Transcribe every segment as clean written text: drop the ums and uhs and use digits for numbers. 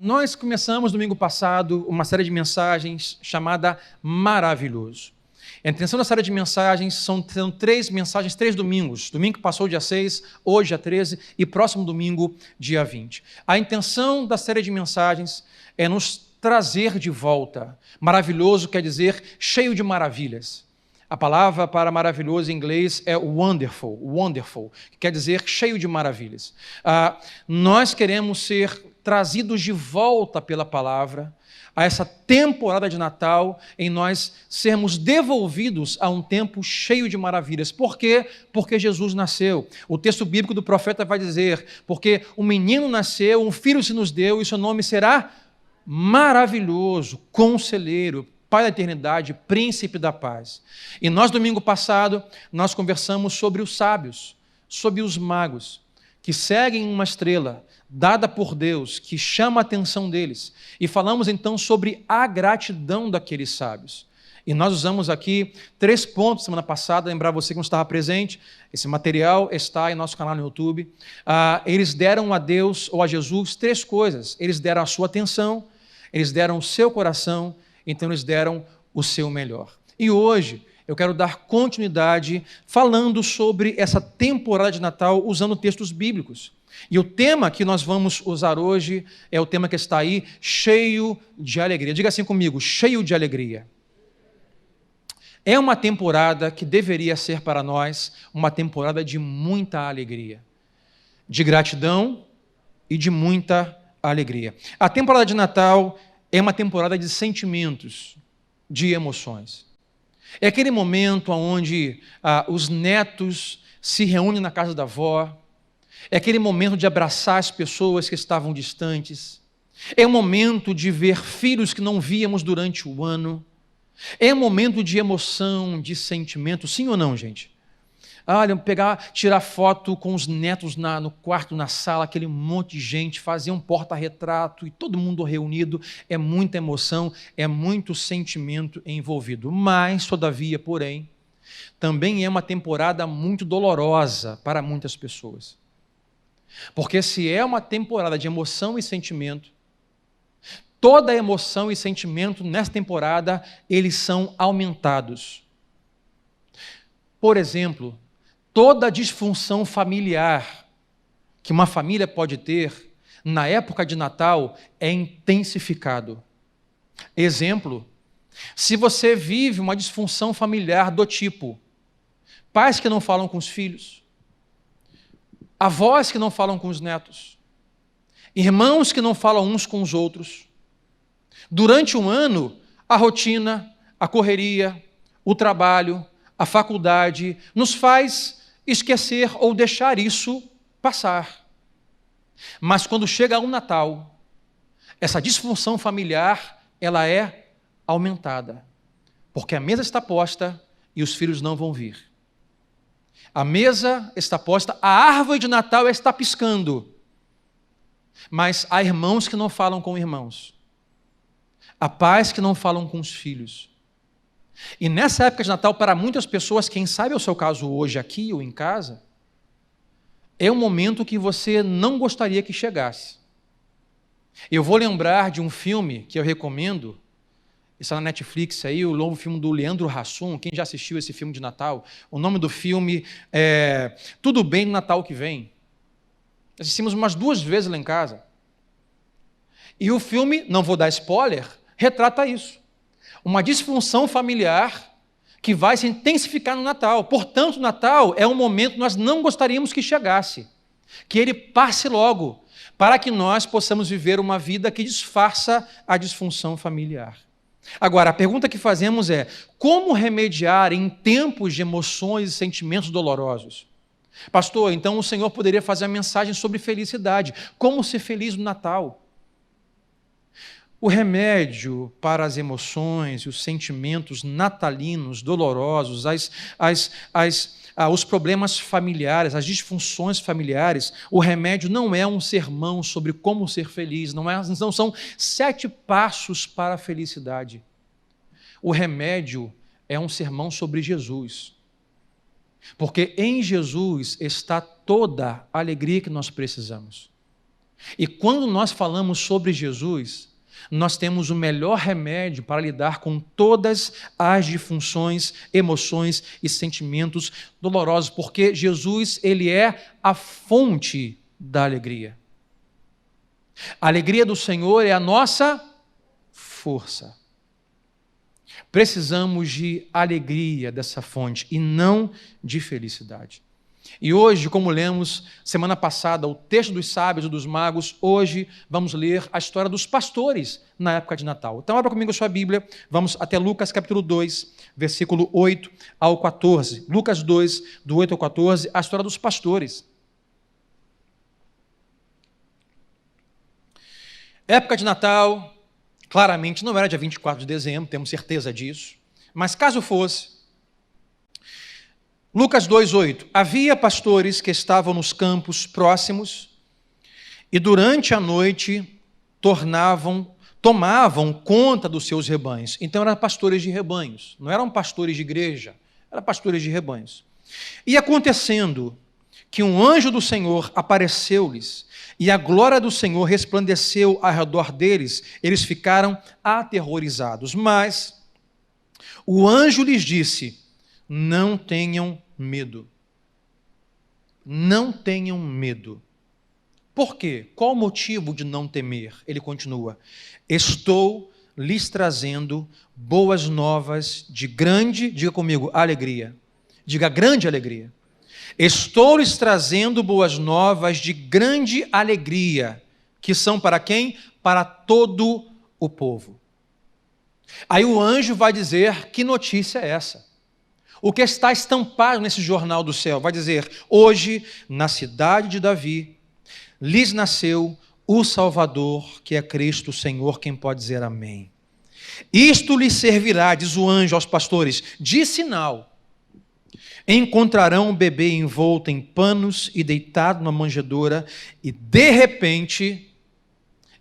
Nós começamos domingo passado uma série de mensagens chamada Maravilhoso. A intenção da série de mensagens são 3 mensagens, 3 domingos. Domingo que passou, dia 6, hoje, dia 13, e próximo domingo, dia 20. A intenção da série de mensagens é nos trazer de volta. Maravilhoso quer dizer cheio de maravilhas. A palavra para maravilhoso em inglês é wonderful, que quer dizer cheio de maravilhas. Nós queremos ser trazidos de volta pela palavra a essa temporada de Natal, em nós sermos devolvidos a um tempo cheio de maravilhas. Por quê? Porque Jesus nasceu. O texto bíblico do profeta vai dizer, porque um menino nasceu, um filho se nos deu, e seu nome será maravilhoso, conselheiro, Pai da eternidade, príncipe da paz. E nós, domingo passado, nós conversamos sobre os sábios, sobre os magos, que seguem uma estrela dada por Deus, que chama a atenção deles. E falamos então sobre a gratidão daqueles sábios. E nós usamos aqui 3 pontos semana passada, lembrar você que não estava presente, esse material está em nosso canal no YouTube. Eles deram a Deus ou a Jesus 3 coisas. Eles deram a sua atenção, eles deram o seu coração, então eles deram o seu melhor. E hoje eu quero dar continuidade falando sobre essa temporada de Natal usando textos bíblicos. E o tema que nós vamos usar hoje é o tema que está aí, cheio de alegria. Diga assim comigo, cheio de alegria. É uma temporada que deveria ser para nós uma temporada de muita alegria, de gratidão e de muita alegria. A temporada de Natal é uma temporada de sentimentos, de emoções. É aquele momento onde os netos se reúnem na casa da avó. É aquele momento de abraçar as pessoas que estavam distantes. É um momento de ver filhos que não víamos durante o ano. É um momento de emoção, de sentimento. Sim ou não, gente? Olha, tirar foto com os netos no quarto, na sala, aquele monte de gente, fazer um porta-retrato e todo mundo reunido, é muita emoção, é muito sentimento envolvido. Mas, todavia, porém, também é uma temporada muito dolorosa para muitas pessoas. Porque se é uma temporada de emoção e sentimento, toda emoção e sentimento nessa temporada, eles são aumentados. Por exemplo, toda disfunção familiar que uma família pode ter, na época de Natal, é intensificado. Exemplo, se você vive uma disfunção familiar do tipo pais que não falam com os filhos, avós que não falam com os netos, irmãos que não falam uns com os outros, durante um ano, a rotina, a correria, o trabalho, a faculdade nos faz esquecer ou deixar isso passar. Mas quando chega o Natal, essa disfunção familiar, ela é aumentada. Porque a mesa está posta e os filhos não vão vir. A mesa está posta, a árvore de Natal está piscando. Mas há irmãos que não falam com irmãos. Há pais que não falam com os filhos. E nessa época de Natal, para muitas pessoas, quem sabe é o seu caso hoje aqui ou em casa, é um momento que você não gostaria que chegasse. Eu vou lembrar de um filme que eu recomendo, está na Netflix aí, o novo filme do Leandro Hassum. Quem já assistiu esse filme de Natal? O nome do filme é Tudo Bem no Natal que Vem. Assistimos umas 2 vezes lá em casa. E o filme, não vou dar spoiler, retrata isso. Uma disfunção familiar que vai se intensificar no Natal. Portanto, o Natal é um momento que nós não gostaríamos que chegasse. Que ele passe logo, para que nós possamos viver uma vida que disfarça a disfunção familiar. Agora, a pergunta que fazemos é, como remediar em tempos de emoções e sentimentos dolorosos? Pastor, então o Senhor poderia fazer uma mensagem sobre felicidade. Como ser feliz no Natal? O remédio para as emoções e os sentimentos natalinos, dolorosos, os problemas familiares, as disfunções familiares, o remédio não é um sermão sobre como ser feliz, não são 7 passos para a felicidade. O remédio é um sermão sobre Jesus. Porque em Jesus está toda a alegria que nós precisamos. E quando nós falamos sobre Jesus, nós temos o melhor remédio para lidar com todas as disfunções, emoções e sentimentos dolorosos, porque Jesus, ele é a fonte da alegria. A alegria do Senhor é a nossa força. Precisamos de alegria dessa fonte e não de felicidade. E hoje, como lemos semana passada, o texto dos sábios e dos magos, hoje vamos ler a história dos pastores na época de Natal. Então, abra comigo a sua Bíblia, vamos até Lucas capítulo 2, versículo 8 ao 14. Lucas 2, do 8 ao 14, a história dos pastores. Época de Natal, claramente não era dia 24 de dezembro, temos certeza disso, mas caso fosse, Lucas 2:8, havia pastores que estavam nos campos próximos e durante a noite tomavam conta dos seus rebanhos. Então eram pastores de rebanhos, não eram pastores de igreja, eram pastores de rebanhos. E acontecendo que um anjo do Senhor apareceu-lhes e a glória do Senhor resplandeceu ao redor deles, eles ficaram aterrorizados. Mas o anjo lhes disse: não tenham medo. Não tenham medo. Por quê? Qual o motivo de não temer? Ele continua: estou lhes trazendo boas novas de grande, diga comigo, alegria. Diga grande alegria. Estou lhes trazendo boas novas de grande alegria, que são para quem? Para todo o povo. Aí o anjo vai dizer: que notícia é essa? O que está estampado nesse jornal do céu? Vai dizer: hoje, na cidade de Davi, lhes nasceu o Salvador, que é Cristo o Senhor, quem pode dizer amém. Isto lhes servirá, diz o anjo aos pastores, de sinal. Encontrarão um bebê envolto em panos e deitado numa manjedoura, e de repente,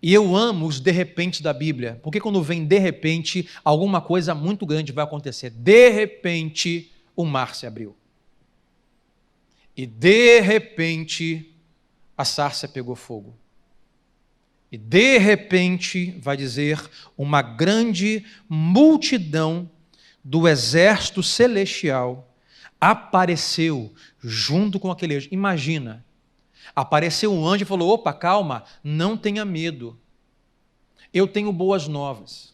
e eu amo os de repente da Bíblia, porque quando vem de repente, alguma coisa muito grande vai acontecer. De repente, o mar se abriu. E de repente, a sarça pegou fogo. E de repente, vai dizer, uma grande multidão do exército celestial apareceu junto com aquele anjo. Imagina, apareceu um anjo e falou: opa, calma, não tenha medo, eu tenho boas novas.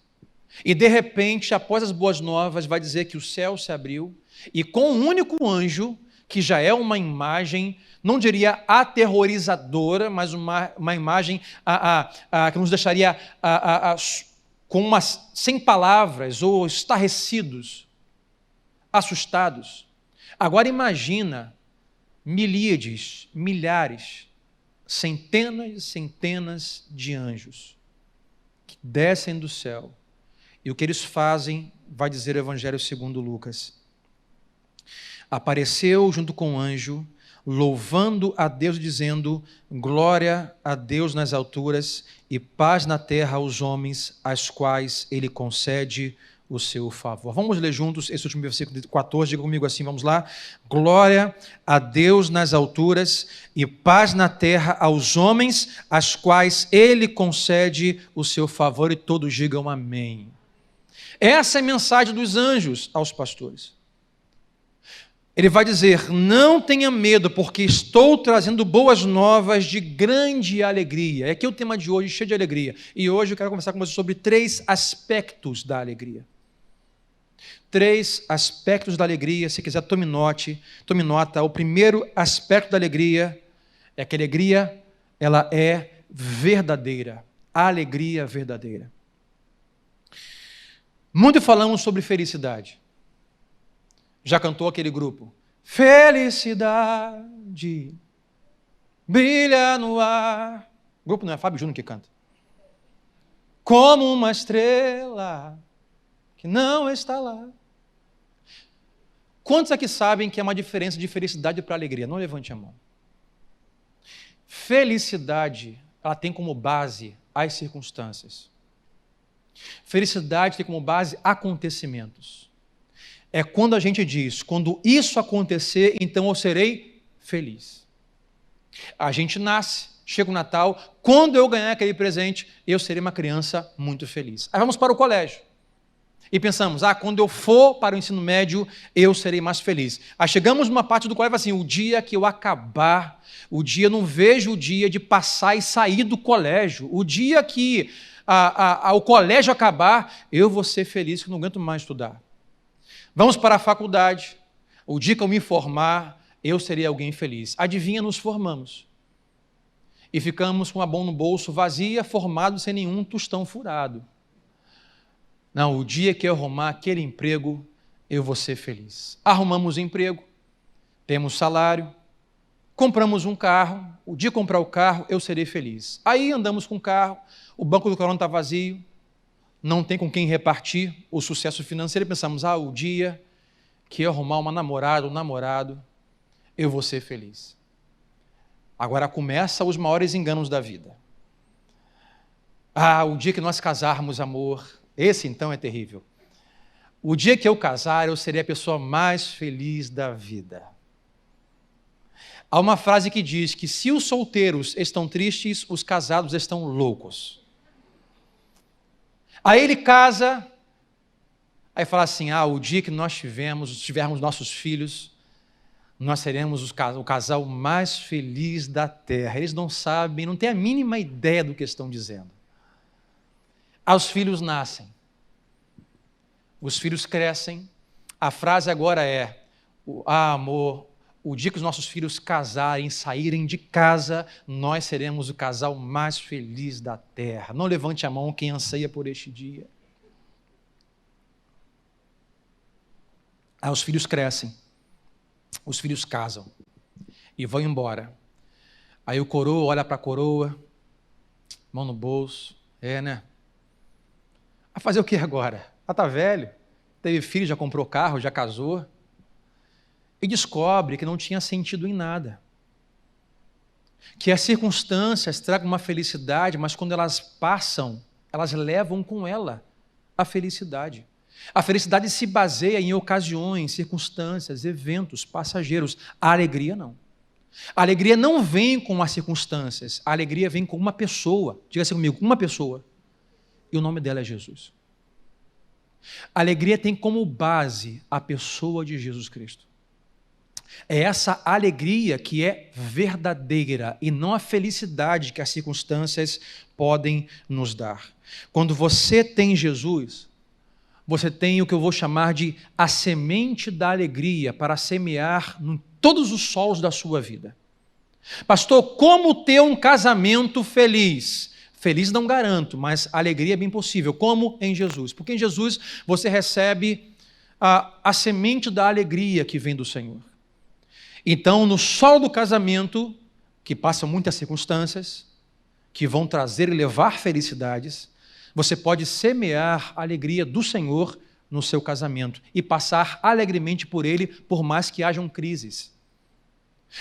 E de repente, após as boas novas, vai dizer que o céu se abriu, e com um único anjo, que já é uma imagem, não diria aterrorizadora, mas uma imagem que nos deixaria sem palavras, ou estarrecidos, assustados. Agora imagina milíades, milhares, centenas e centenas de anjos que descem do céu. E o que eles fazem, vai dizer o Evangelho segundo Lucas. Apareceu junto com o anjo, louvando a Deus, dizendo: glória a Deus nas alturas e paz na terra aos homens, aos quais Ele concede o seu favor. Vamos ler juntos esse último versículo 14, diga comigo assim, vamos lá. Glória a Deus nas alturas e paz na terra aos homens, aos quais Ele concede o seu favor, e todos digam amém. Essa é a mensagem dos anjos aos pastores. Ele vai dizer: não tenha medo, porque estou trazendo boas novas de grande alegria. É aqui o tema de hoje, cheio de alegria. E hoje eu quero conversar com você sobre 3 aspectos da alegria. 3 aspectos da alegria. Se quiser, tome nota. O primeiro aspecto da alegria é que a alegria, ela é verdadeira. A alegria verdadeira. Muito falamos sobre felicidade. Já cantou aquele grupo? Felicidade brilha no ar. O grupo não é Fábio Júnior que canta. Como uma estrela que não está lá. Quantos aqui sabem que é uma diferença de felicidade para alegria? Não levante a mão. Felicidade, ela tem como base as circunstâncias. Felicidade tem como base acontecimentos. É quando a gente diz: quando isso acontecer, então eu serei feliz. A gente nasce chega o Natal, quando eu ganhar aquele presente, eu serei uma criança muito feliz. Aí vamos para o colégio. E pensamos, quando eu for para o ensino médio, eu serei mais feliz. Aí chegamos numa parte do colégio assim, o dia que eu acabar, eu não vejo o dia de passar e sair do colégio. O dia que o colégio acabar, eu vou ser feliz, que não aguento mais estudar. Vamos para a faculdade. O dia que eu me formar, eu serei alguém feliz. Adivinha, nos formamos. E ficamos com a mão no bolso vazia, formados sem nenhum tostão furado. Não, o dia que eu arrumar aquele emprego, eu vou ser feliz. Arrumamos emprego, temos salário, compramos um carro, o dia que comprar o carro, eu serei feliz. Aí andamos com o carro, o banco do carro está vazio, não tem com quem repartir o sucesso financeiro, e pensamos, o dia que eu arrumar uma namorada, um namorado, eu vou ser feliz. Agora começam os maiores enganos da vida. O dia que nós casarmos, amor, esse então é terrível. O dia que eu casar, eu serei a pessoa mais feliz da vida. Há uma frase que diz que se os solteiros estão tristes, os casados estão loucos. Aí ele casa, aí fala assim, o dia que nós tivermos nossos filhos, nós seremos o casal mais feliz da terra. Eles não sabem, não têm a mínima ideia do que estão dizendo. Os filhos nascem, os filhos crescem, a frase agora é, amor, o dia que os nossos filhos casarem, saírem de casa, nós seremos o casal mais feliz da terra. Não levante a mão quem anseia por este dia. Os filhos crescem, os filhos casam e vão embora. Aí o coroa olha para a coroa, mão no bolso, né? Vai fazer o que agora? Está velho, teve filho, já comprou carro, já casou. E descobre que não tinha sentido em nada. Que as circunstâncias tragam uma felicidade, mas quando elas passam, elas levam com ela a felicidade. A felicidade se baseia em ocasiões, circunstâncias, eventos passageiros. A alegria não. A alegria não vem com as circunstâncias, a alegria vem com uma pessoa. Diga assim comigo, uma pessoa. E o nome dela é Jesus. A alegria tem como base a pessoa de Jesus Cristo. É essa alegria que é verdadeira e não a felicidade que as circunstâncias podem nos dar. Quando você tem Jesus, você tem o que eu vou chamar de a semente da alegria para semear em todos os solos da sua vida. Pastor, como ter um casamento feliz? Feliz não garanto, mas a alegria é bem possível. Como? Em Jesus. Porque em Jesus você recebe a semente da alegria que vem do Senhor. Então, no solo do casamento, que passam muitas circunstâncias, que vão trazer e levar felicidades, você pode semear a alegria do Senhor no seu casamento e passar alegremente por ele, por mais que hajam crises.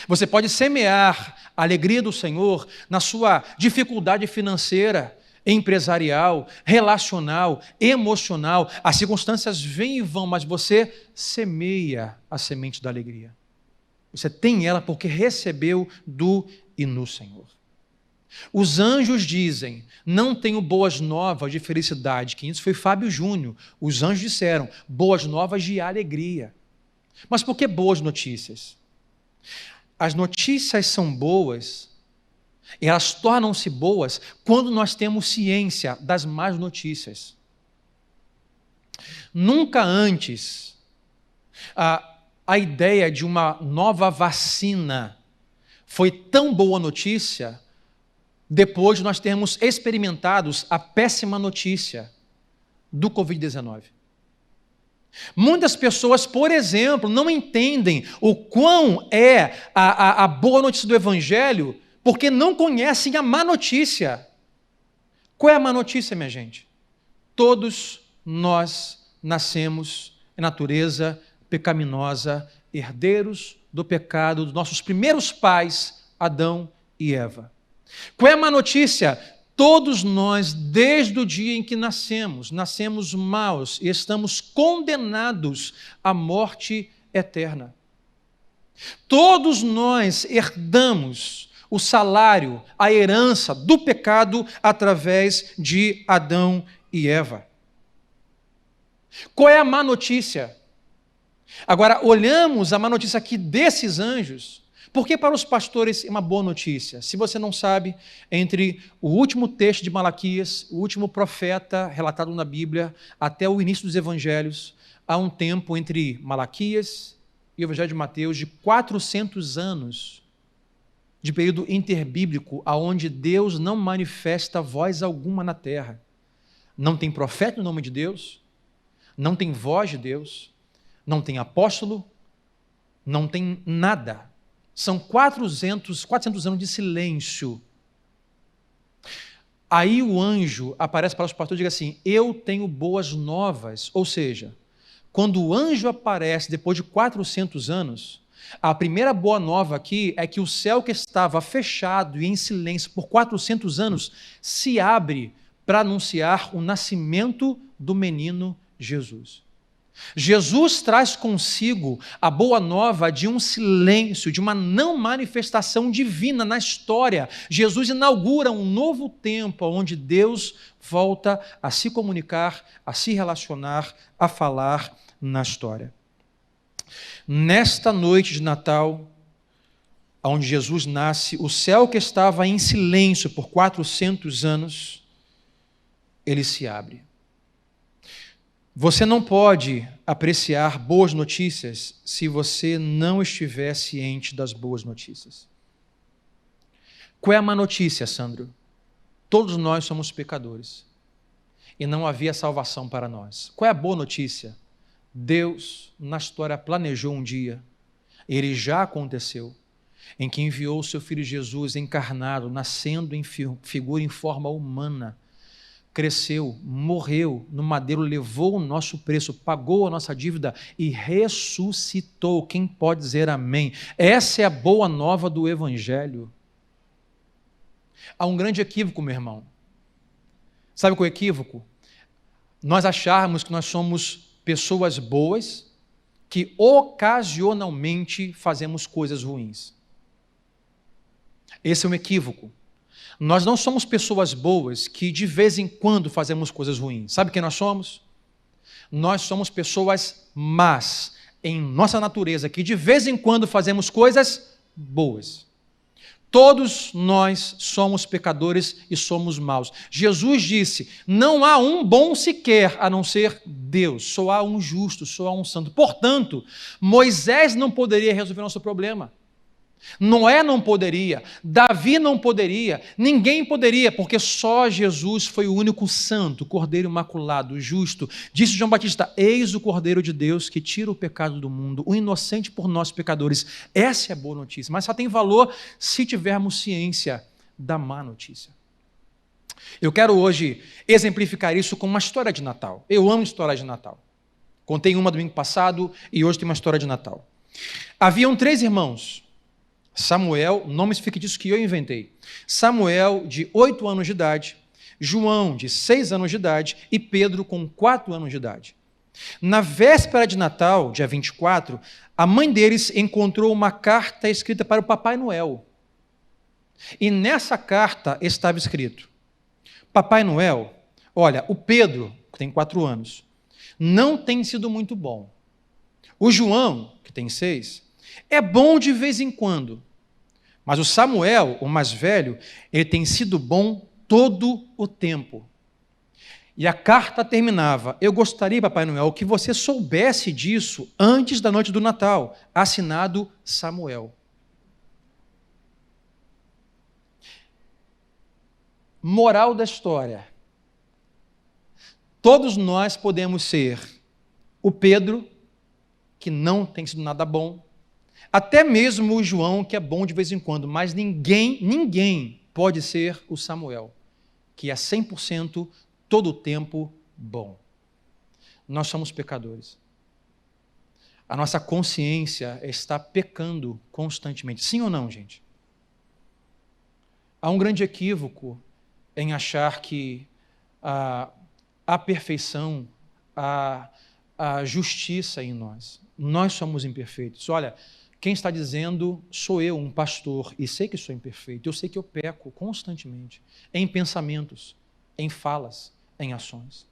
Você pode semear a alegria do Senhor na sua dificuldade financeira, empresarial, relacional, emocional. As circunstâncias vêm e vão, mas você semeia a semente da alegria. Você tem ela porque recebeu do e no Senhor. Os anjos dizem, não tenho boas novas de felicidade. Quem isso foi Fábio Júnior. Os anjos disseram, boas novas de alegria. Mas por que boas notícias? As notícias são boas, e elas tornam-se boas quando nós temos ciência das más notícias. Nunca antes a ideia de uma nova vacina foi tão boa notícia depois de nós termos experimentado a péssima notícia do Covid-19. Muitas pessoas, por exemplo, não entendem o quão é a boa notícia do Evangelho porque não conhecem a má notícia. Qual é a má notícia, minha gente? Todos nós nascemos em natureza pecaminosa, herdeiros do pecado dos nossos primeiros pais, Adão e Eva. Qual é a má notícia? Todos nós, desde o dia em que nascemos maus e estamos condenados à morte eterna. Todos nós herdamos o salário, a herança do pecado através de Adão e Eva. Qual é a má notícia? Agora, olhamos a má notícia aqui desses anjos, porque para os pastores é uma boa notícia. Se você não sabe, entre o último texto de Malaquias, o último profeta relatado na Bíblia, até o início dos evangelhos, há um tempo entre Malaquias e o evangelho de Mateus de 400 anos de período interbíblico, aonde Deus não manifesta voz alguma na terra. Não tem profeta no nome de Deus, não tem voz de Deus, não tem apóstolo, não tem nada. São 400 anos de silêncio. Aí o anjo aparece para os pastores e diz assim: eu tenho boas novas. Ou seja, quando o anjo aparece depois de 400 anos, a primeira boa nova aqui é que o céu que estava fechado e em silêncio por 400 anos se abre para anunciar o nascimento do menino Jesus. Jesus traz consigo a boa nova de um silêncio, de uma não manifestação divina na história. Jesus inaugura um novo tempo onde Deus volta a se comunicar, a se relacionar, a falar na história. Nesta noite de Natal, onde Jesus nasce, o céu que estava em silêncio por 400 anos, ele se abre. Você não pode apreciar boas notícias se você não estiver ciente das boas notícias. Qual é a má notícia, Sandro? Todos nós somos pecadores e não havia salvação para nós. Qual é a boa notícia? Deus, na história, planejou um dia, ele já aconteceu, em que enviou o seu Filho Jesus encarnado, nascendo em figura em forma humana, cresceu, morreu no madeiro, levou o nosso preço, pagou a nossa dívida e ressuscitou. Quem pode dizer amém? Essa é a boa nova do Evangelho. Há um grande equívoco, meu irmão. Sabe qual é o equívoco? Nós acharmos que nós somos pessoas boas que ocasionalmente fazemos coisas ruins. Esse é um equívoco. Nós não somos pessoas boas que de vez em quando fazemos coisas ruins. Sabe quem nós somos? Nós somos pessoas más em nossa natureza, que de vez em quando fazemos coisas boas. Todos nós somos pecadores e somos maus. Jesus disse: não há um bom sequer, a não ser Deus. Só há um justo, só há um santo. Portanto, Moisés não poderia resolver nosso problema. Noé não poderia, Davi não poderia, ninguém poderia, porque só Jesus foi o único santo, Cordeiro imaculado, justo. Disse João Batista: eis o Cordeiro de Deus que tira o pecado do mundo, o inocente por nós pecadores. Essa é a boa notícia, mas só tem valor se tivermos ciência da má notícia. Eu quero hoje exemplificar isso com uma história de Natal. Eu amo história de Natal. Contei uma domingo passado e hoje tem uma história de Natal. Haviam 3 irmãos. Samuel, nomes fictícios que eu inventei. Samuel, de 8 anos de idade, João, de 6 anos de idade, e Pedro, com 4 anos de idade. Na véspera de Natal, dia 24, a mãe deles encontrou uma carta escrita para o Papai Noel. E nessa carta estava escrito: Papai Noel, olha, o Pedro, que tem 4 anos, não tem sido muito bom. O João, que tem 6, é bom de vez em quando. Mas o Samuel, o mais velho, ele tem sido bom todo o tempo. E a carta terminava: eu gostaria, Papai Noel, que você soubesse disso antes da noite do Natal. Assinado Samuel. Moral da história: todos nós podemos ser o Pedro, que não tem sido nada bom, até mesmo o João, que é bom de vez em quando, mas ninguém pode ser o Samuel, que é 100% todo o tempo bom. Nós somos pecadores. A nossa consciência está pecando constantemente. Sim ou não, gente? Há um grande equívoco em achar que a perfeição, a justiça em nós. Nós somos imperfeitos. Olha, Quem está dizendo sou eu, um pastor, e sei que sou imperfeito, eu sei que eu peco constantemente, em pensamentos, em falas, em ações.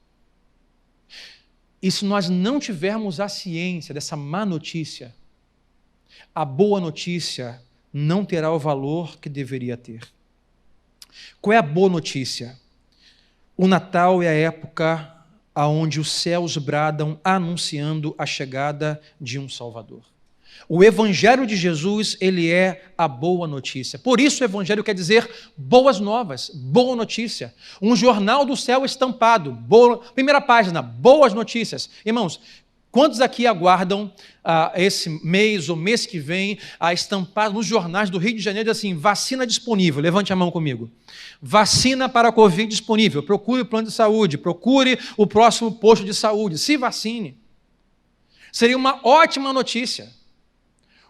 E se nós não tivermos a ciência dessa má notícia, a boa notícia não terá o valor que deveria ter. Qual é a boa notícia? O Natal é a época onde os céus bradam anunciando a chegada de um Salvador. O Evangelho de Jesus, ele é a boa notícia. Por isso o Evangelho quer dizer boas novas, boa notícia. Um jornal do céu estampado, primeira página, boas notícias. Irmãos, quantos aqui aguardam esse mês ou mês que vem estampado nos jornais do Rio de Janeiro assim, vacina disponível? Levante a mão comigo. Vacina para a Covid disponível. Procure o plano de saúde, procure o próximo posto de saúde, se vacine. Seria uma ótima notícia.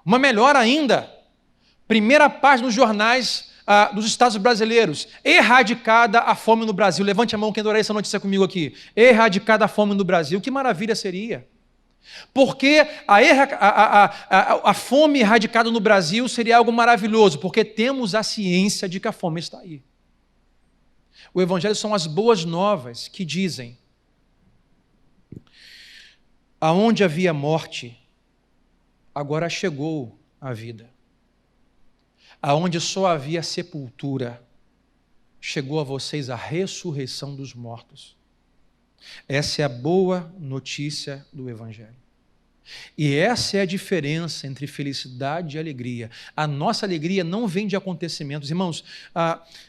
Uma melhor ainda, primeira página nos jornais dos Estados brasileiros, erradicada a fome no Brasil. Levante a mão quem adorar essa notícia comigo aqui. Erradicada a fome no Brasil. Que maravilha seria. Porque a fome erradicada no Brasil seria algo maravilhoso, porque temos a ciência de que a fome está aí. O Evangelho são as boas novas que dizem: aonde havia morte, agora chegou a vida. Aonde só havia sepultura, chegou a vocês a ressurreição dos mortos. Essa é a boa notícia do Evangelho. E essa é a diferença entre felicidade e alegria. A nossa alegria não vem de acontecimentos. Irmãos,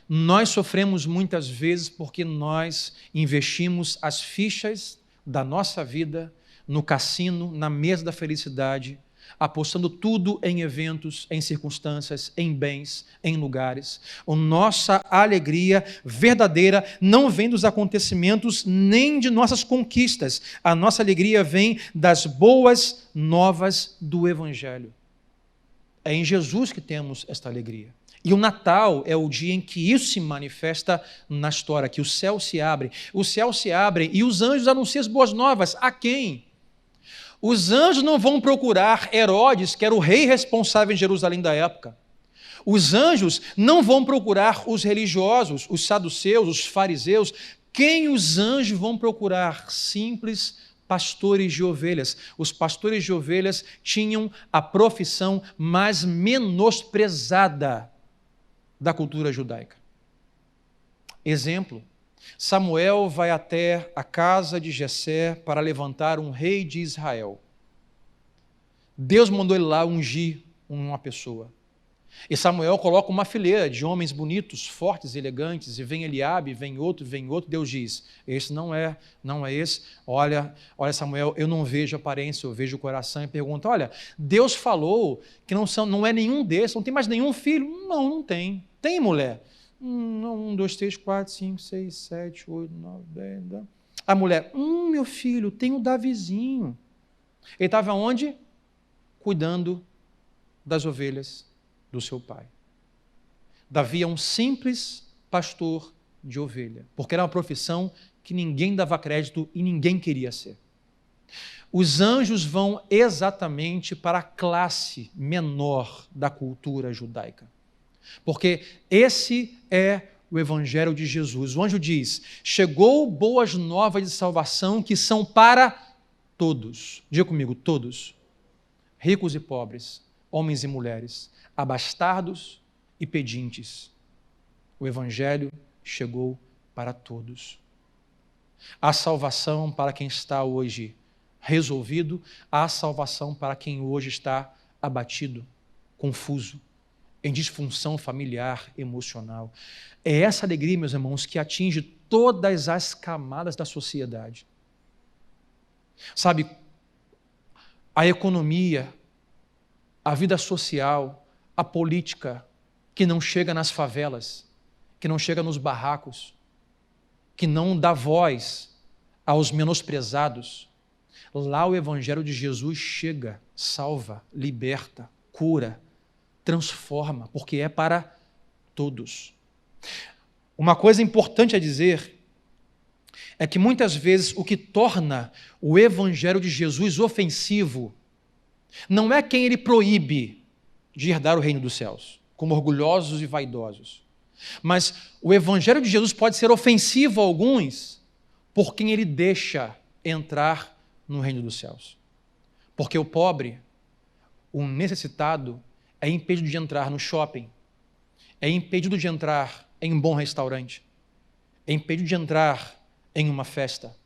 nós sofremos muitas vezes porque nós investimos as fichas da nossa vida no cassino, na mesa da felicidade, apostando tudo em eventos, em circunstâncias, em bens, em lugares. A nossa alegria verdadeira não vem dos acontecimentos nem de nossas conquistas. A nossa alegria vem das boas novas do Evangelho. É em Jesus que temos esta alegria. E o Natal é o dia em que isso se manifesta na história, que o céu se abre. Os céus se abrem e os anjos anunciam as boas novas. A quem? Os anjos não vão procurar Herodes, que era o rei responsável em Jerusalém da época. Os anjos não vão procurar os religiosos, os saduceus, os fariseus. Quem os anjos vão procurar? Simples pastores de ovelhas. Os pastores de ovelhas tinham a profissão mais menosprezada da cultura judaica. Exemplo: Samuel vai até a casa de Jessé para levantar um rei de Israel. Deus mandou ele lá ungir uma pessoa. E Samuel coloca uma fileira de homens bonitos, fortes, elegantes, e vem Eliabe, vem outro. Deus diz: esse não é esse. Olha Samuel, eu não vejo aparência, eu vejo o coração. E pergunta: olha, Deus falou que não é nenhum desses, não tem mais nenhum filho? Não tem. Tem mulher? 1, 2, 3, 4, 5, 6, 7, 8, 9, 10. A mulher: meu filho, tem o Davizinho. Ele estava onde? Cuidando das ovelhas do seu pai. Davi é um simples pastor de ovelha, porque era uma profissão que ninguém dava crédito e ninguém queria ser. Os anjos vão exatamente para a classe menor da cultura judaica, porque esse é o Evangelho de Jesus. O anjo diz: chegou boas novas de salvação que são para todos. Diga comigo: todos. Ricos e pobres, homens e mulheres, abastardos e pedintes. O Evangelho chegou para todos. Há salvação para quem está hoje resolvido, há salvação para quem hoje está abatido, confuso, em disfunção familiar, emocional. É essa alegria, meus irmãos, que atinge todas as camadas da sociedade. Sabe, a economia, a vida social, a política, que não chega nas favelas, que não chega nos barracos, que não dá voz aos menosprezados. Lá o Evangelho de Jesus chega, salva, liberta, cura, transforma, porque é para todos. Uma coisa importante a dizer é que muitas vezes o que torna o Evangelho de Jesus ofensivo Não é quem ele proíbe de herdar o reino dos céus, como orgulhosos e vaidosos. Mas o evangelho de Jesus pode ser ofensivo a alguns por quem ele deixa entrar no reino dos céus. Porque o pobre, o necessitado, é impedido de entrar no shopping, é impedido de entrar em um bom restaurante, é impedido de entrar em uma festa.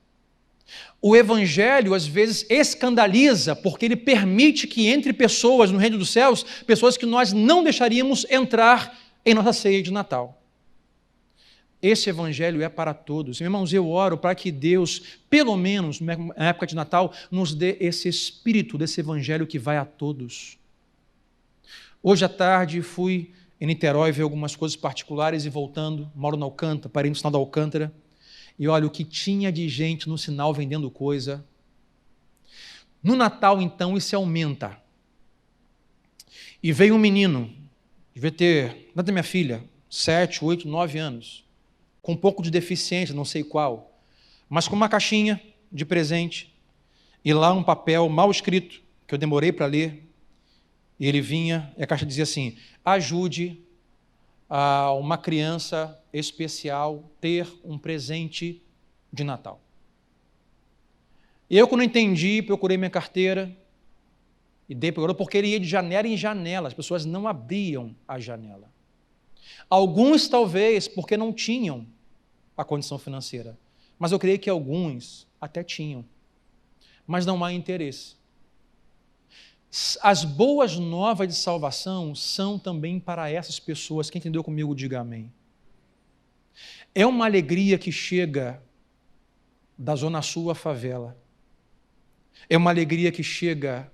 O evangelho, às vezes, escandaliza, porque ele permite que entre pessoas no reino dos céus, pessoas que nós não deixaríamos entrar em nossa ceia de Natal. Esse evangelho é para todos. Irmãos, eu oro para que Deus, pelo menos na época de Natal, nos dê esse espírito desse evangelho que vai a todos. Hoje à tarde fui em Niterói ver algumas coisas particulares e voltando, moro na Alcântara, parei no sinal da Alcântara, e olha o que tinha de gente no sinal vendendo coisa. No Natal, então, isso aumenta. E veio um menino, devia ter, da minha filha, 7, 8, 9 anos, com um pouco de deficiência, não sei qual, mas com uma caixinha de presente, e lá um papel mal escrito, que eu demorei para ler, e ele vinha, e a caixa dizia assim: ajude a uma criança especial ter um presente de Natal. E eu, quando entendi, procurei minha carteira, e dei para ele, porque ele ia de janela em janela, as pessoas não abriam a janela. Alguns, talvez, porque não tinham a condição financeira, mas eu creio que alguns até tinham, mas não há interesse. As boas novas de salvação são também para essas pessoas. Quem entendeu comigo, diga amém. É uma alegria que chega da Zona Sul à favela. É uma alegria que chega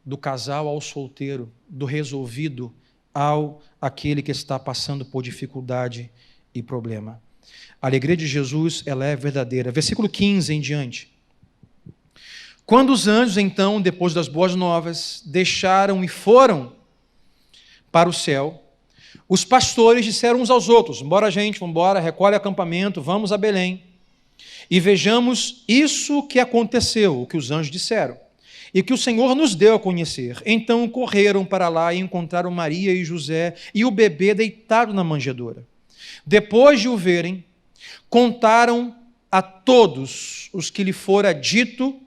do casal ao solteiro, do resolvido ao aquele que está passando por dificuldade e problema. A alegria de Jesus, ela é verdadeira. Versículo 15 em diante. Quando os anjos, então, depois das boas novas, deixaram e foram para o céu, os pastores disseram uns aos outros: embora, gente, vamos embora, recolhe acampamento, vamos a Belém, e vejamos isso que aconteceu, o que os anjos disseram, e que o Senhor nos deu a conhecer. Então correram para lá e encontraram Maria e José e o bebê deitado na manjedoura. Depois de o verem, contaram a todos os que lhe fora dito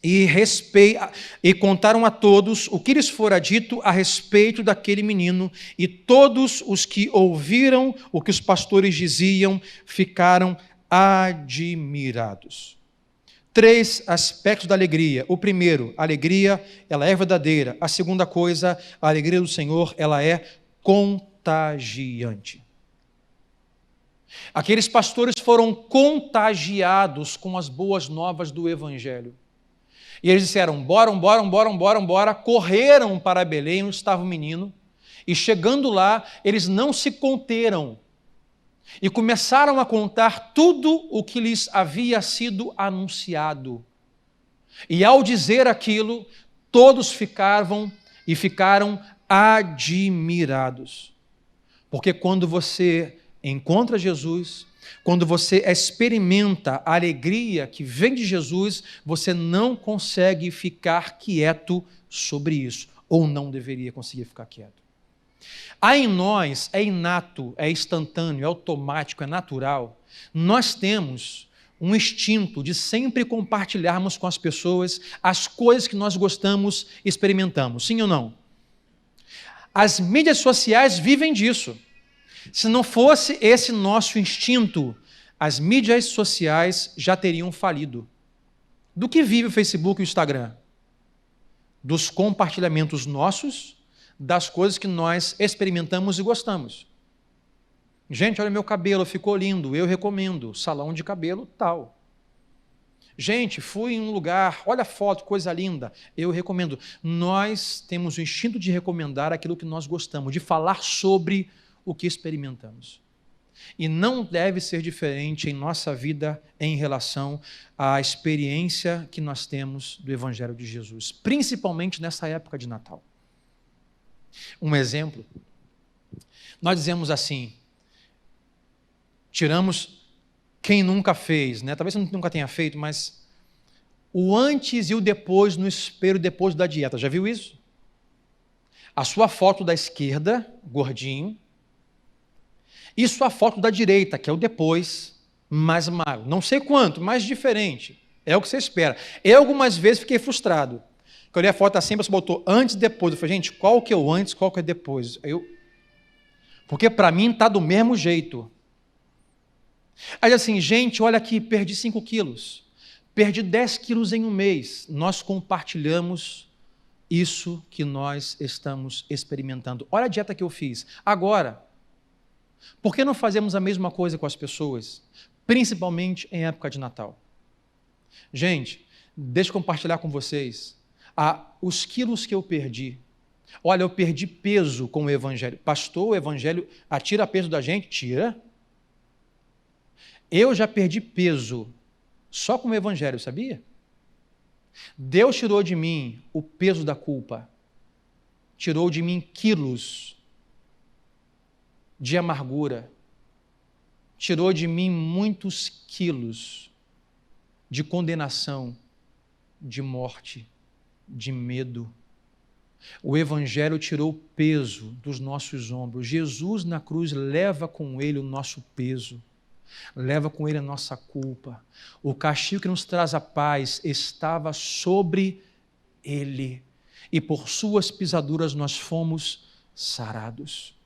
e contaram a todos o que lhes fora dito a respeito daquele menino, e todos os que ouviram o que os pastores diziam ficaram admirados. 3 aspectos da alegria. O primeiro, a alegria, ela é verdadeira. A segunda coisa, a alegria do Senhor, ela é contagiante. Aqueles pastores foram contagiados com as boas novas do Evangelho. E eles disseram: bora, correram para Belém, onde estava o menino, e chegando lá, eles não se conteram, e começaram a contar tudo o que lhes havia sido anunciado. E ao dizer aquilo, todos ficaram admirados. Porque quando você encontra Jesus, quando você experimenta a alegria que vem de Jesus, você não consegue ficar quieto sobre isso, ou não deveria conseguir ficar quieto. Há em nós, é inato, é instantâneo, é automático, é natural. Nós temos um instinto de sempre compartilharmos com as pessoas as coisas que nós gostamos e experimentamos. Sim ou não? As mídias sociais vivem disso. Se não fosse esse nosso instinto, as mídias sociais já teriam falido. Do que vive o Facebook e o Instagram? Dos compartilhamentos nossos, das coisas que nós experimentamos e gostamos. Gente, olha meu cabelo, ficou lindo, eu recomendo, salão de cabelo tal. Gente, fui em um lugar, olha a foto, coisa linda, eu recomendo. Nós temos o instinto de recomendar aquilo que nós gostamos, de falar sobre o que experimentamos. E não deve ser diferente em nossa vida em relação à experiência que nós temos do Evangelho de Jesus, principalmente nessa época de Natal. Um exemplo, nós dizemos assim, tiramos quem nunca fez, né? Talvez você nunca tenha feito, mas o antes e o depois no espelho depois da dieta. Já viu isso? A sua foto da esquerda, gordinho, e sua foto da direita, que é o depois, mais magro. Não sei quanto, mas diferente. É o que você espera. Eu algumas vezes fiquei frustrado. Eu olhei a foto assim, você botou antes e depois. Eu falei, gente, qual que é o antes, qual que é o depois? Porque para mim está do mesmo jeito. Aí assim, gente, olha aqui, perdi 5 quilos. Perdi 10 quilos em um mês. Nós compartilhamos isso que nós estamos experimentando. Olha a dieta que eu fiz. Agora, por que não fazemos a mesma coisa com as pessoas? Principalmente em época de Natal. Gente, deixa eu compartilhar com vocês os quilos que eu perdi. Olha, eu perdi peso com o Evangelho. Pastor, o Evangelho atira peso da gente? Tira. Eu já perdi peso só com o Evangelho, sabia? Deus tirou de mim o peso da culpa. Tirou de mim quilos de amargura. Tirou de mim muitos quilos de condenação, de morte, de medo. O Evangelho tirou o peso dos nossos ombros. Jesus na cruz leva com ele o nosso peso, leva com ele a nossa culpa. O castigo que nos traz a paz estava sobre ele, e por suas pisaduras nós fomos sarados.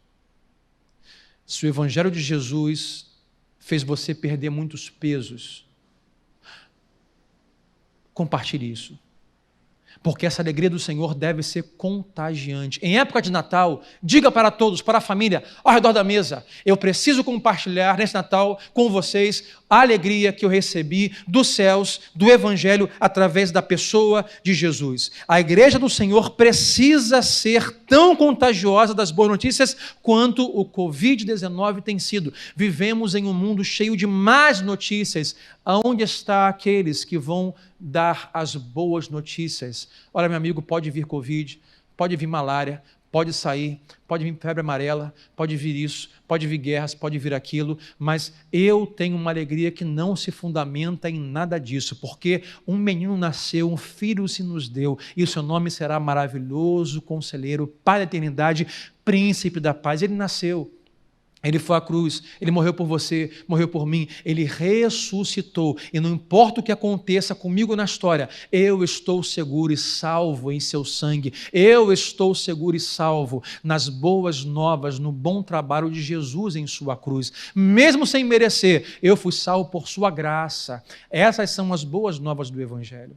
Se o Evangelho de Jesus fez você perder muitos pesos, compartilhe isso. Porque essa alegria do Senhor deve ser contagiante. Em época de Natal, diga para todos, para a família, ao redor da mesa, eu preciso compartilhar nesse Natal com vocês a alegria que eu recebi dos céus, do Evangelho, através da pessoa de Jesus. A igreja do Senhor precisa ser tão contagiosa das boas notícias quanto o Covid-19 tem sido. Vivemos em um mundo cheio de más notícias. Aonde estão aqueles que vão dar as boas notícias? Olha, meu amigo, pode vir Covid, pode vir malária, pode sair, pode vir febre amarela, pode vir isso, pode vir guerras, pode vir aquilo, mas eu tenho uma alegria que não se fundamenta em nada disso, porque um menino nasceu, um filho se nos deu, e o seu nome será maravilhoso, conselheiro, Pai da eternidade, príncipe da paz. Ele nasceu. Ele foi à cruz, ele morreu por você, morreu por mim, ele ressuscitou, e não importa o que aconteça comigo na história, eu estou seguro e salvo em seu sangue, eu estou seguro e salvo nas boas novas, no bom trabalho de Jesus em sua cruz, mesmo sem merecer, eu fui salvo por sua graça. Essas são as boas novas do Evangelho.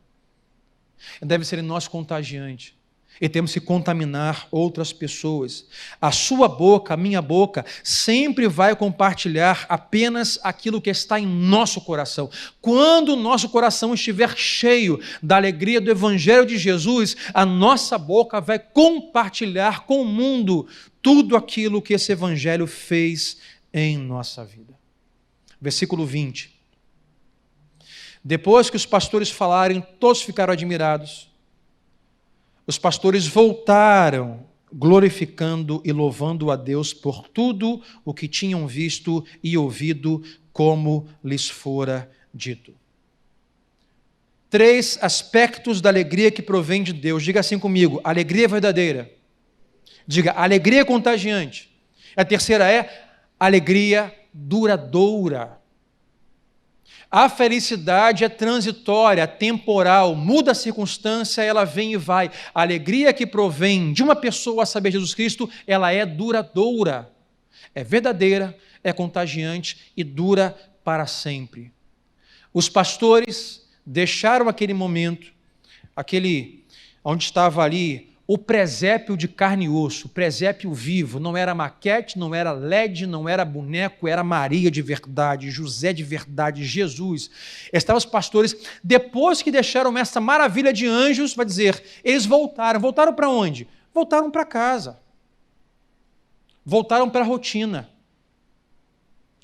Deve ser em nós contagiante. E temos que contaminar outras pessoas. A sua boca, a minha boca, sempre vai compartilhar apenas aquilo que está em nosso coração. Quando o nosso coração estiver cheio da alegria do Evangelho de Jesus, a nossa boca vai compartilhar com o mundo tudo aquilo que esse Evangelho fez em nossa vida. Versículo 20. Depois que os pastores falarem, todos ficaram admirados. Os pastores voltaram, glorificando e louvando a Deus por tudo o que tinham visto e ouvido, como lhes fora dito. 3 aspectos da alegria que provém de Deus. Diga assim comigo: alegria verdadeira. Diga, alegria contagiante. A terceira é alegria duradoura. A felicidade é transitória, temporal, muda a circunstância, ela vem e vai. A alegria que provém de uma pessoa a saber Jesus Cristo, ela é duradoura, é verdadeira, é contagiante e dura para sempre. Os pastores deixaram aquele momento, onde estava ali o presépio de carne e osso, o presépio vivo, não era maquete, não era LED, não era boneco, era Maria de verdade, José de verdade, Jesus. Estavam os pastores, depois que deixaram essa maravilha de anjos, vai dizer, eles voltaram para onde? Voltaram para casa, voltaram para a rotina,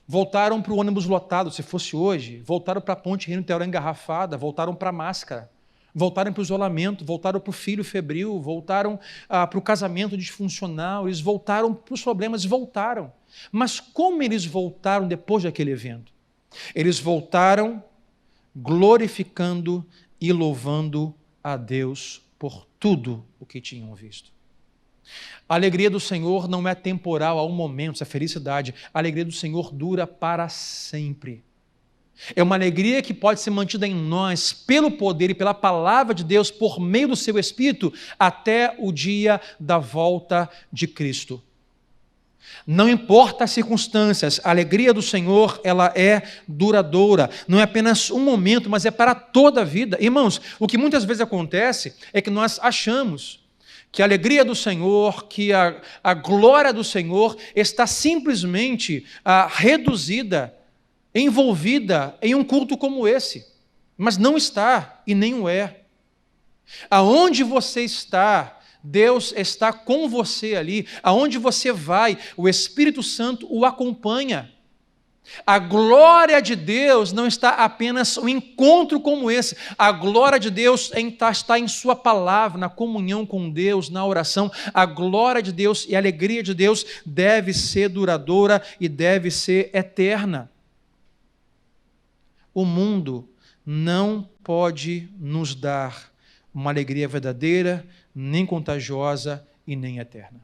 voltaram para o ônibus lotado, se fosse hoje, voltaram para a ponte Rio-Niterói engarrafada, voltaram para a máscara, voltaram para o isolamento, voltaram para o filho febril, voltaram para o casamento disfuncional, eles voltaram para os problemas, voltaram. Mas como eles voltaram depois daquele evento? Eles voltaram glorificando e louvando a Deus por tudo o que tinham visto. A alegria do Senhor não é temporal a um momento, isso é felicidade. A alegria do Senhor dura para sempre. É uma alegria que pode ser mantida em nós pelo poder e pela palavra de Deus por meio do seu Espírito até o dia da volta de Cristo. Não importa as circunstâncias, a alegria do Senhor, ela é duradoura. Não é apenas um momento, mas é para toda a vida. Irmãos, o que muitas vezes acontece é que nós achamos que a alegria do Senhor, que a glória do Senhor está simplesmente reduzida, envolvida em um culto como esse. Mas não está e nem o é. Aonde você está, Deus está com você ali. Aonde você vai, o Espírito Santo o acompanha. A glória de Deus não está apenas um encontro como esse. A glória de Deus está em sua palavra, na comunhão com Deus, na oração. A glória de Deus e a alegria de Deus deve ser duradoura e deve ser eterna. O mundo não pode nos dar uma alegria verdadeira, nem contagiosa e nem eterna.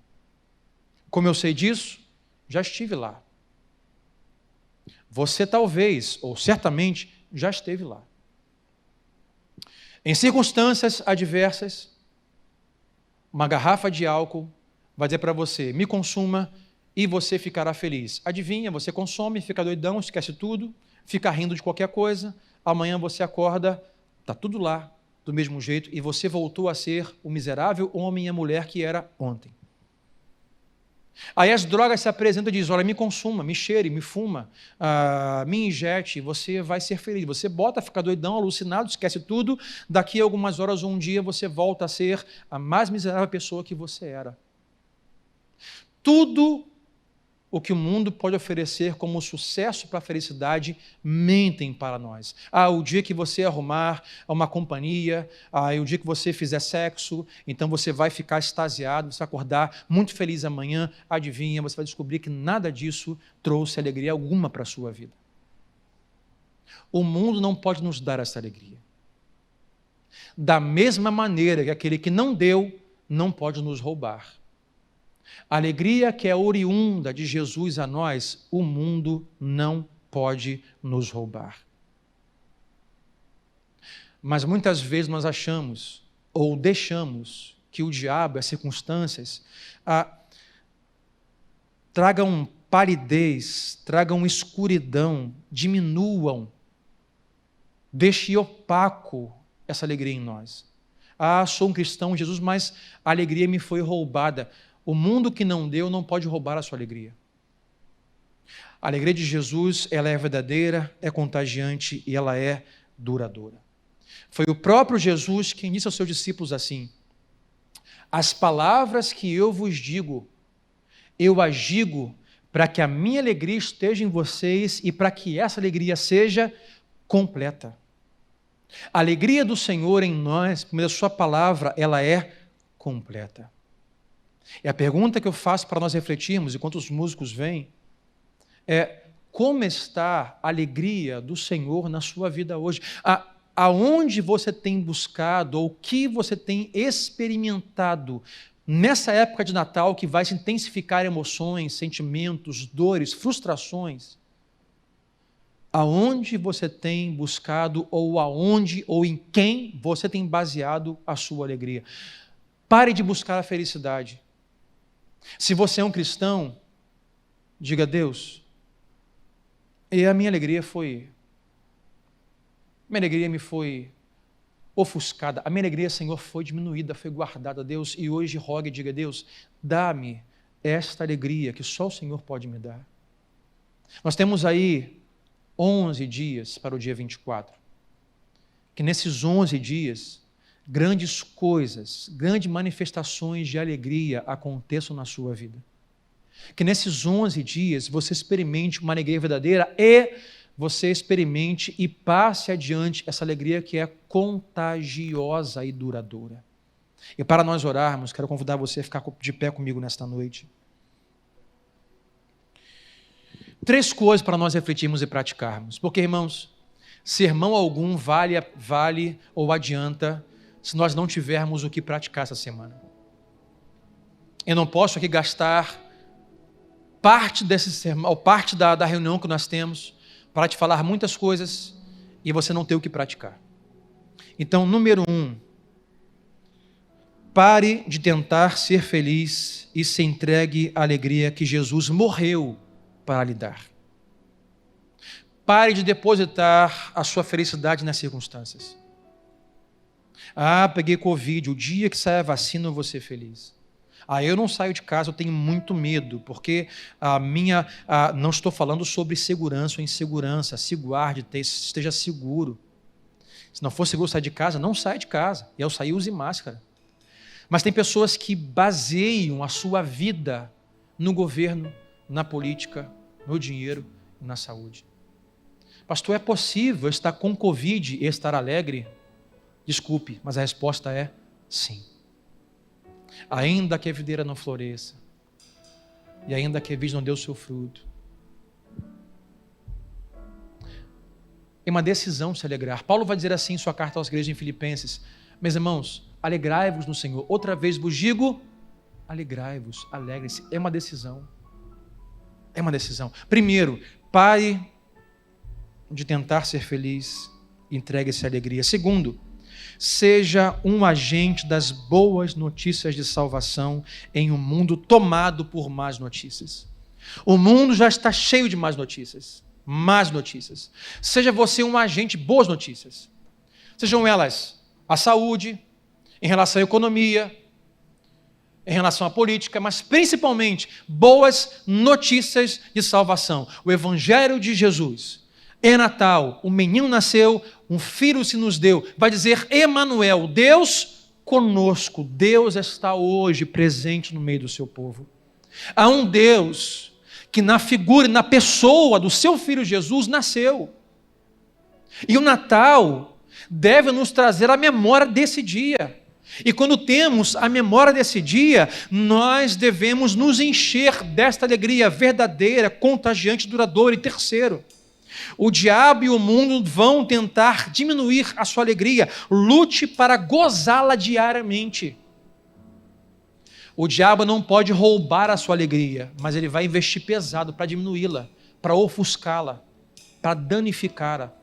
Como eu sei disso? Já estive lá. Você talvez, ou certamente, já esteve lá. Em circunstâncias adversas, uma garrafa de álcool vai dizer para você, me consuma e você ficará feliz. Adivinha, você consome, fica doidão, esquece tudo, fica rindo de qualquer coisa, amanhã você acorda, está tudo lá, do mesmo jeito, e você voltou a ser o miserável homem e a mulher que era ontem. Aí as drogas se apresentam e dizem, olha, me consuma, me cheire, me fuma, me injete, você vai ser feliz. Você bota, fica doidão, alucinado, esquece tudo, daqui a algumas horas ou um dia você volta a ser a mais miserável pessoa que você era. Tudo o que o mundo pode oferecer como sucesso para a felicidade, mentem para nós. O dia que você arrumar uma companhia, o dia que você fizer sexo, então você vai ficar extasiado, você vai acordar muito feliz amanhã, adivinha, você vai descobrir que nada disso trouxe alegria alguma para a sua vida. O mundo não pode nos dar essa alegria. Da mesma maneira que aquele que não deu, não pode nos roubar. A alegria que é oriunda de Jesus a nós, o mundo não pode nos roubar. Mas muitas vezes nós achamos, ou deixamos, que o diabo, as circunstâncias, tragam palidez, tragam escuridão, diminuam, deixem opaco essa alegria em nós. Sou um cristão, Jesus, mas a alegria me foi roubada. O mundo que não deu não pode roubar a sua alegria. A alegria de Jesus, ela é verdadeira, é contagiante e ela é duradoura. Foi o próprio Jesus quem disse aos seus discípulos assim, as palavras que eu vos digo, eu as digo para que a minha alegria esteja em vocês e para que essa alegria seja completa. A alegria do Senhor em nós, por meio da sua palavra, ela é completa. E a pergunta que eu faço para nós refletirmos, enquanto os músicos vêm, é como está a alegria do Senhor na sua vida hoje? Aonde você tem buscado, ou o que você tem experimentado nessa época de Natal que vai se intensificar emoções, sentimentos, dores, frustrações? Aonde você tem buscado, ou aonde, ou em quem você tem baseado a sua alegria? Pare de buscar a felicidade. Se você é um cristão, diga a Deus, e a minha alegria me foi ofuscada, a minha alegria, Senhor, foi diminuída, foi guardada, Deus, e hoje rogue e diga, Deus, dá-me esta alegria que só o Senhor pode me dar. Nós temos aí 11 dias para o dia 24, que nesses 11 dias, grandes coisas, grandes manifestações de alegria aconteçam na sua vida. Que nesses 11 dias você experimente uma alegria verdadeira e você experimente e passe adiante essa alegria que é contagiosa e duradoura. E para nós orarmos, quero convidar você a ficar de pé comigo nesta noite. 3 coisas para nós refletirmos e praticarmos. Porque, irmãos, sermão algum vale ou adianta se nós não tivermos o que praticar essa semana. Eu não posso aqui gastar parte desse sermão, ou parte da reunião que nós temos, para te falar muitas coisas e você não ter o que praticar. Então, número 1, pare de tentar ser feliz e se entregue à alegria que Jesus morreu para lhe dar. Pare de depositar a sua felicidade nas circunstâncias. Peguei Covid, o dia que sair a vacina eu vou ser feliz. Eu não saio de casa, eu tenho muito medo, porque não estou falando sobre segurança ou insegurança. Se guarde, esteja seguro. Se não for seguro sair de casa, não saia de casa. E ao sair, use máscara. Mas tem pessoas que baseiam a sua vida no governo, na política, no dinheiro e na saúde. Pastor, é possível estar com Covid e estar alegre? Desculpe, mas a resposta é sim. Ainda que a videira não floresça, e ainda que a vide não dê o seu fruto, é uma decisão se alegrar. Paulo vai dizer assim em sua carta aos igrejas em Filipenses: meus irmãos, alegrai-vos no Senhor. Outra vez vos digo, alegrai-vos, alegrem-se. É uma decisão. É uma decisão. Primeiro, pare de tentar ser feliz, entregue-se à alegria. Segundo, seja um agente das boas notícias de salvação em um mundo tomado por más notícias. O mundo já está cheio de más notícias. Más notícias. Seja você um agente de boas notícias. Sejam elas a saúde, em relação à economia, em relação à política, mas principalmente boas notícias de salvação. O Evangelho de Jesus. É Natal, um menino nasceu, um filho se nos deu. Vai dizer Emanuel, Deus conosco. Deus está hoje presente no meio do seu povo. Há um Deus que na figura e na pessoa do seu filho Jesus nasceu. E o Natal deve nos trazer a memória desse dia. E quando temos a memória desse dia, nós devemos nos encher desta alegria verdadeira, contagiante, duradoura. E terceiro, o diabo e o mundo vão tentar diminuir a sua alegria. Lute para gozá-la diariamente. O diabo não pode roubar a sua alegria, mas ele vai investir pesado para diminuí-la, para ofuscá-la, para danificá-la.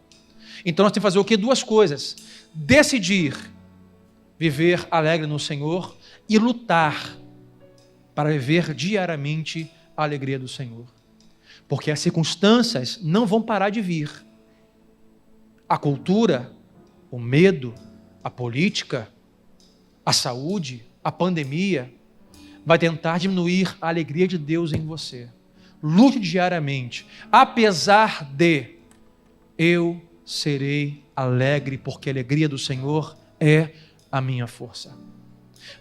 Então nós temos que fazer o quê? Duas coisas. Decidir viver alegre no Senhor e lutar para viver diariamente a alegria do Senhor. Porque as circunstâncias não vão parar de vir. A cultura, o medo, a política, a saúde, a pandemia, vai tentar diminuir a alegria de Deus em você. Lute diariamente, apesar de eu serei alegre, porque a alegria do Senhor é a minha força.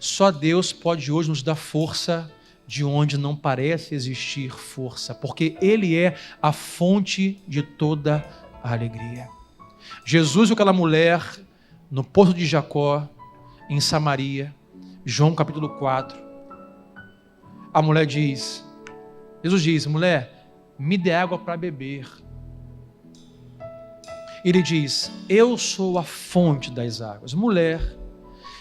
Só Deus pode hoje nos dar força de onde não parece existir força, porque Ele é a fonte de toda a alegria. Jesus e aquela mulher no poço de Jacó, em Samaria, João capítulo 4, a mulher diz, Jesus diz, mulher, me dê água para beber. Ele diz, eu sou a fonte das águas. Mulher,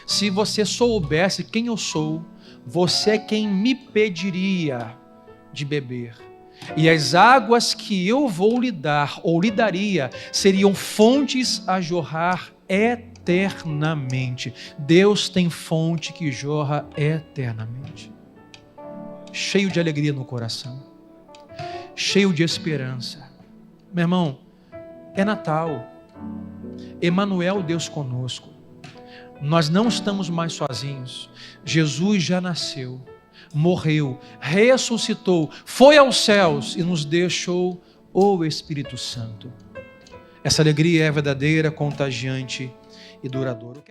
se você soubesse quem eu sou, você é quem me pediria de beber. E as águas que eu vou lhe dar, ou lhe daria, seriam fontes a jorrar eternamente. Deus tem fonte que jorra eternamente. Cheio de alegria no coração, cheio de esperança. Meu irmão, é Natal. Emanuel, Deus conosco. Nós não estamos mais sozinhos. Jesus já nasceu, morreu, ressuscitou, foi aos céus e nos deixou o Espírito Santo. Essa alegria é verdadeira, contagiante e duradoura.